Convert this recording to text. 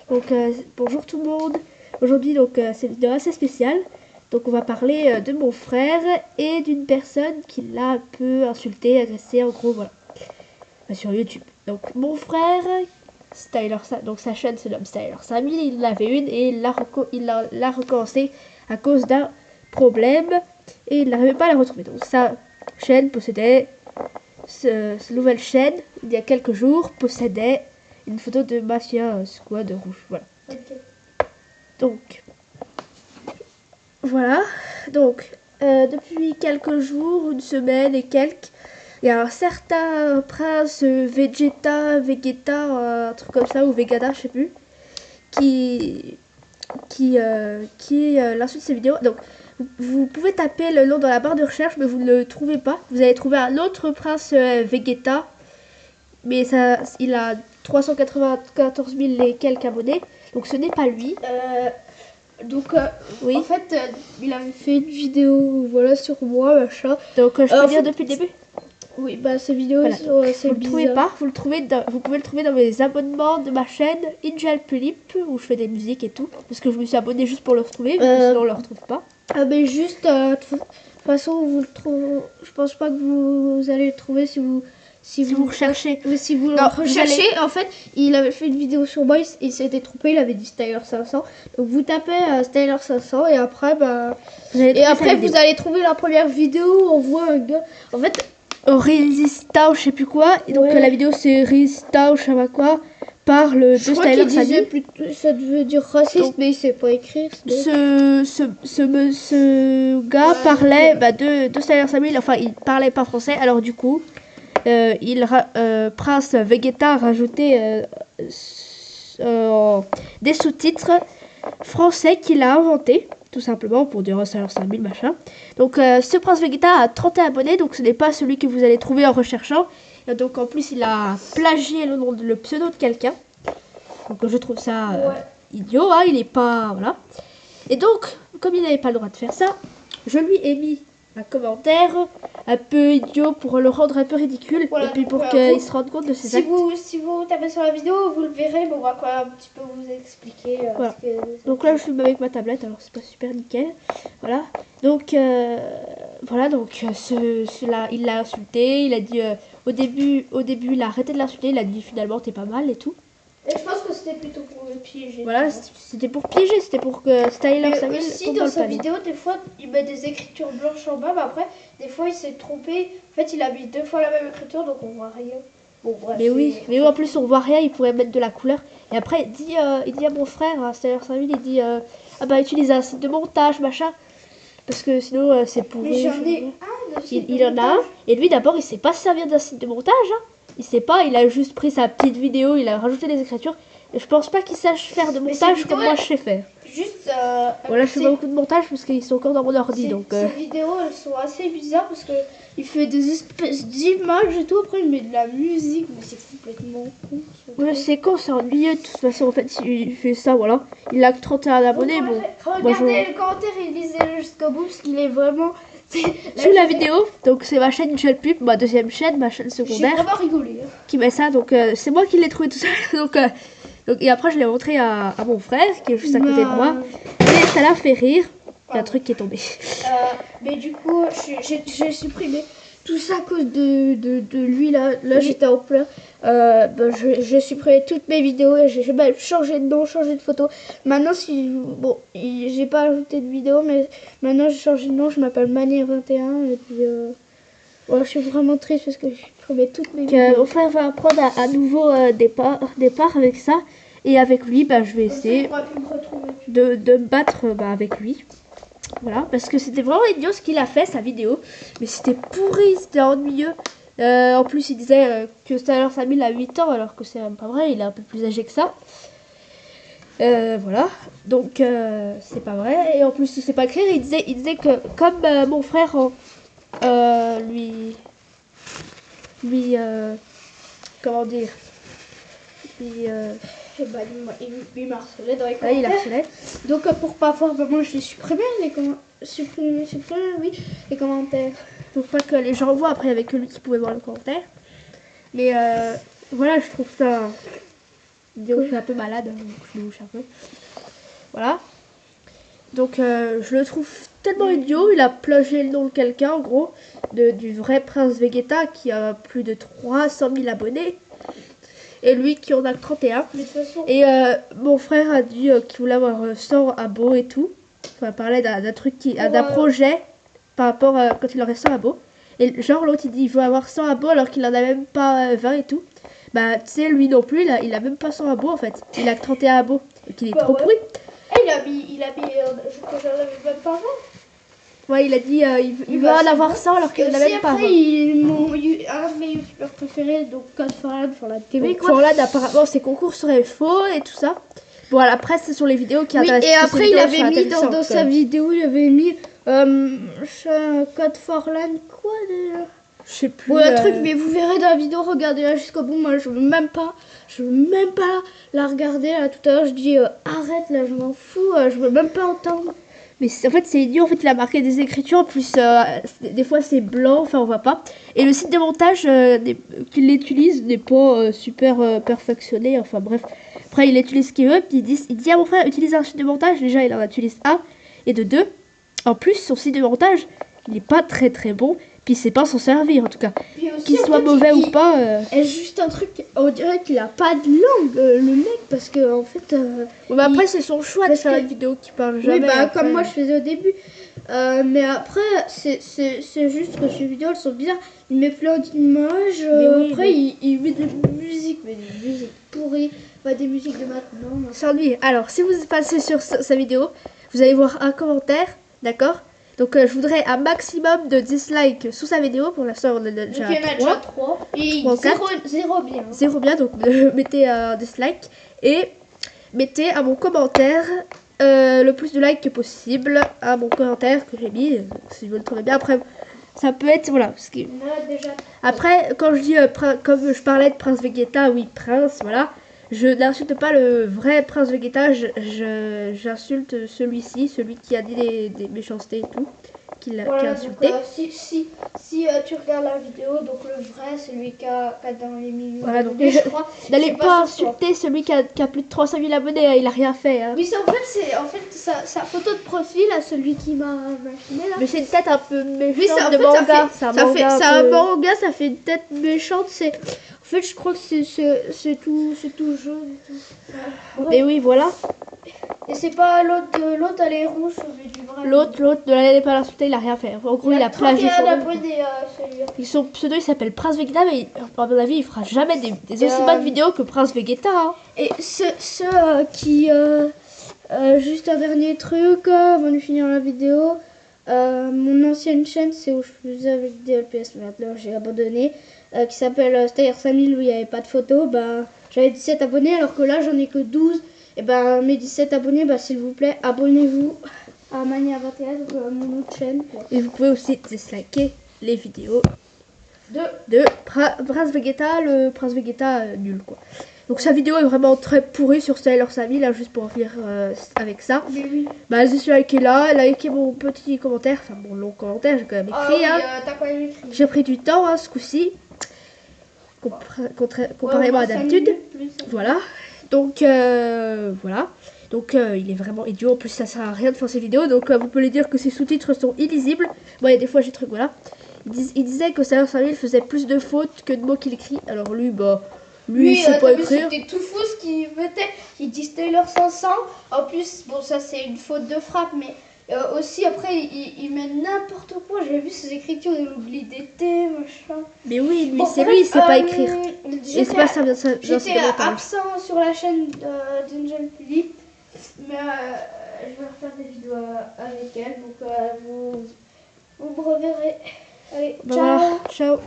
Donc bonjour tout le monde. Aujourd'hui c'est une vidéo assez spéciale. Donc on va parler de mon frère et d'une personne qui l'a un peu insulté, agressé, en gros voilà. Sur YouTube. Donc mon frère, donc sa chaîne se nomme Styler 5000, il en avait une et il l'a recommencé à cause d'un problème et il n'arrivait pas à la retrouver. Donc sa chaîne possédait, cette nouvelle chaîne, il y a quelques jours, possédait une photo de Mafia Squad rouge. Voilà. Okay. Donc, voilà. Donc, depuis quelques jours, une semaine et quelques, il y a un certain prince Vegeta, un truc comme ça, ou Vegeta, je sais plus, qui l'insulte ses vidéos. Donc, vous pouvez taper le nom dans la barre de recherche, mais vous ne le trouvez pas. Vous allez trouver un autre prince Vegeta, mais ça, il a 394 000 et quelques abonnés, donc ce n'est pas lui. Oui. En fait, il avait fait une vidéo, voilà, sur moi, machin. Donc, je peux dire depuis le début. Oui, bah ces vidéos, voilà. c'est vous le trouvez pas, vous pouvez le trouver dans mes abonnements de ma chaîne Angel Tulip, où je fais des musiques et tout, parce que je me suis abonné juste pour le retrouver, sinon on le retrouve pas. Ah mais juste, de toute façon, vous le trouvez. Je pense pas que vous allez le trouver si vous recherchez. Mais si vous le recherchez, en fait, il avait fait une vidéo sur moi, il s'était trompé, il avait dit Styler 500. Donc vous tapez Styler 500 et après, bah, vous allez trouver la première vidéo. On voit un gars. En fait, Rizistao, je sais plus quoi. Et donc la vidéo c'est Rizistao, je sais pas quoi. Parle de Styler 5000. Ça veut dire raciste, donc, mais il sait pas écrire. Ce gars parlait de Styler 5000. Enfin, il parlait pas français. Alors du coup, Prince Vegeta a rajouté des sous-titres français qu'il a inventé, tout simplement pour dire Styler 5000 machin. Donc ce Prince Vegeta a 31 abonnés, donc ce n'est pas celui que vous allez trouver en recherchant. Et donc en plus il a plagié le pseudo de quelqu'un. Donc je trouve ça idiot, hein, il est pas... Voilà. Et donc, comme il n'avait pas le droit de faire ça, je lui ai mis un commentaire un peu idiot pour le rendre un peu ridicule, et puis pour qu'il se rende compte de ses actes. Si vous tapez sur la vidéo, vous le verrez, mais on va un petit peu vous expliquer. Voilà. Donc là je filme avec ma tablette, alors c'est pas super nickel. Voilà. Donc voilà, donc celui-là, il l'a insulté, il a dit au début il a arrêté de l'insulter, il a dit finalement t'es pas mal et tout. Et je pense que c'était plutôt pour le piéger. Voilà, c'était pour piéger, c'était pour que Styler 5000 aussi dans sa vidéo, des fois, il met des écritures blanches en bas, mais après, des fois, il s'est trompé. En fait, il a mis 2 fois la même écriture, donc on voit rien. Bon, bref. Mais oui, en plus, on voit rien, il pourrait mettre de la couleur. Et après, il dit à mon frère, à Styler 5000, il dit ah bah, utilise un site de montage, machin. Parce que sinon, c'est pourri. Mais j'en ai il en a un. Et lui, d'abord, il sait pas se servir d'un site de montage, hein. Il sait pas, il a juste pris sa petite vidéo, il a rajouté des écritures. Et je pense pas qu'il sache faire de montage comme moi je sais faire. Juste. Voilà, je fais pas beaucoup de montage parce qu'ils sont encore dans mon ordi. Donc, ces vidéos, elles sont assez bizarres parce que il fait des espèces d'images et tout. Après, il met de la musique, mais c'est complètement con. Ouais, c'est con, c'est ennuyeux. De toute façon, en fait, il fait ça, voilà. Il a que 31 abonnés. Bon, regardez le commentaire, il lisait jusqu'au bout parce qu'il est vraiment. Sous la vidéo, donc c'est ma chaîne Angel Pub, ma deuxième chaîne, ma chaîne secondaire. J'ai vraiment rigolé. Qui met ça, donc c'est moi qui l'ai trouvé tout seul. donc, et après, je l'ai montré à mon frère qui est juste à côté de moi. Et ça l'a fait rire. Il y a un truc qui est tombé. Mais du coup, j'ai supprimé tout ça à cause de lui là. Là, j'étais en pleurs. J'ai supprimé toutes mes vidéos et j'ai même changé de nom, changé de photo. Maintenant, bon, j'ai pas ajouté de vidéo, mais maintenant j'ai changé de nom. Je m'appelle Mania21 et puis je suis vraiment triste parce que j'ai supprimé toutes mes vidéos. Mon frère va apprendre à nouveau départ avec ça. Et avec lui, je vais essayer de me battre avec lui. Voilà, parce que c'était vraiment idiot ce qu'il a fait, sa vidéo. Mais c'était pourri, c'était ennuyeux. En plus, il disait que Styler 5000 a 8 ans, alors que c'est même pas vrai, il est un peu plus âgé que ça. Voilà, donc c'est pas vrai. Et en plus, il sait pas écrire, il disait que comme mon frère comment dire, il m'harcelait dans les commentaires. Il harcelait. Donc pour pas voir, moi je l'ai supprimé les commentaires. Pour pas que les gens voient, après avec lui qui pouvait voir le commentaire. Mais voilà, je trouve ça Donc, je suis un peu malade, donc je me mouche un peu. Voilà. Donc je le trouve tellement idiot, il a plagié le nom de quelqu'un en gros, du vrai Prince Vegeta qui a plus de 300 000 abonnés. Et lui qui en a 31. Mais de toute façon, Et mon frère a dit qu'il voulait avoir 100 abos et tout. Enfin, il parlait d'un truc, d'un projet par rapport à quand il aurait 100 abos. Et genre l'autre il dit il veut avoir 100 abos alors qu'il en a même pas 20 et tout. Bah tu sais lui non plus il a même pas 100 abos en fait. Il a que 31 abos. Donc il est trop pourri. il a mis, je crois que j'en avais même pas 20. Ouais, il a dit il veut en avoir 100 alors qu'il en a même pas 20. Après, un de mes youtubeurs préférés, donc Code Forlan sur la TV. Forlan, apparemment, ses concours seraient faux et tout ça. Bon, après, c'est sur les vidéos qui intéressent. Et après, il avait mis dans sa vidéo, il avait mis Code Forlan, quoi déjà? Je sais plus. Ouais, un truc, mais vous verrez dans la vidéo, regardez-la jusqu'au bout. Moi, je veux même pas la regarder là tout à l'heure. Je dis arrête là, je m'en fous, je veux même pas entendre. Mais en fait, c'est idiot. En fait, il a marqué des écritures. En plus, des fois, c'est blanc. Enfin, on voit pas. Et le site de montage qu'il utilise n'est pas super perfectionné. Enfin, bref. Après, il utilise ce qu'il veut. Puis il dit à mon frère, utilise un site de montage. Déjà, il en utilise un. Et de deux, en plus, son site de montage, il n'est pas très très bon. Puis c'est pas s'en servir en tout cas. Qu'il soit mauvais ou pas. Et juste un truc, on dirait qu'il a pas de langue le mec parce que en fait. Ouais, bah après c'est son choix de faire une vidéo qui parle jamais. Oui bah après. comme moi je faisais au début. Mais après c'est juste que ces vidéos elles sont bien. Il met plein d'images. Après il met des musiques, mais des musiques pourries, pas des musiques de maintenant. S'ennuie. Alors si vous passez sur sa vidéo, vous allez voir un commentaire, d'accord? Donc je voudrais un maximum de dislikes sous sa vidéo. Pour l'instant on en a déjà 3. Et 0 bien. 0 bien, donc mettez un dislike. Et mettez à mon commentaire le plus de likes possible. À mon commentaire que j'ai mis. Si vous le trouvez bien. Après ça peut être... Voilà. Ce qui... Après quand je dis comme je parlais de Prince Vegeta, oui Prince, voilà. Je n'insulte pas le vrai Prince Vegeta, j'insulte celui-ci, celui qui a dit des méchancetés et tout, qui a insulté. Donc, si tu regardes la vidéo, donc le vrai, celui qui a dans les millions voilà, donc je crois. N'allez pas insulter celui qui a plus de 300 000 abonnés, hein, il a rien fait. Hein. Oui, c'est en fait sa photo de profil à celui qui m'a machiné là. Mais c'est une tête un peu méchante oui, de manga. C'est un manga, ça fait une tête méchante, c'est... En fait, je crois que c'est tout jaune et tout. Et oui, voilà. Et c'est pas l'autre, elle est rouge, mais du vrai. L'autre, ne l'allez pas l'insulter, il a rien fait. En gros, il a plagié son nom. Son pseudo, il s'appelle Prince Vegeta, mais à mon avis, il fera jamais des aussi bonnes vidéos que Prince Vegeta. Hein. Et ceux qui... juste un dernier truc, avant de finir la vidéo. Mon ancienne chaîne, c'est où je faisais avec des LPS, maintenant j'ai abandonné. Qui s'appelle Stayer 5000 où il n'y avait pas de photos, bah, j'avais 17 abonnés alors que là j'en ai que 12. Et ben mes 17 abonnés, bah, s'il vous plaît, abonnez-vous à Mania 21, donc mon autre chaîne. Quoi. Et vous pouvez aussi disliker les vidéos de Prince Vegeta, le Prince Vegeta nul quoi. Donc sa vidéo est vraiment très pourrie sur Stayer 5000, là, juste pour revenir avec ça. Mais oui. Bah je suis liké là, likez mon petit commentaire, enfin mon long commentaire, j'ai quand même écrit. Oui, hein. t'as quand même écrit. J'ai pris du temps hein, ce coup-ci. Comparément à d'habitude. Voilà. Donc voilà. Donc il est vraiment idiot. En plus ça sert à rien de faire ces vidéos. Donc vous pouvez dire que ses sous-titres sont illisibles. Bon, il y a des fois j'ai truc voilà. Il disait que Stayer 5000 faisait plus de fautes que de mots qu'il écrit. Alors lui il sait pas écrire. C'était tout fou ce qu'il mettait. Il dit Stayer 500. En plus bon ça c'est une faute de frappe mais aussi après il met n'importe quoi. J'ai vu ses écritures, il oublie des T machin. Mais oui lui c'est lui il sait pas écrire. Et c'est pas ça bien ça. J'étais absent sur la chaîne d'Angel Philippe. Mais je vais refaire des vidéos avec elle. Donc vous me reverrez. Allez, ciao. Voilà, ciao.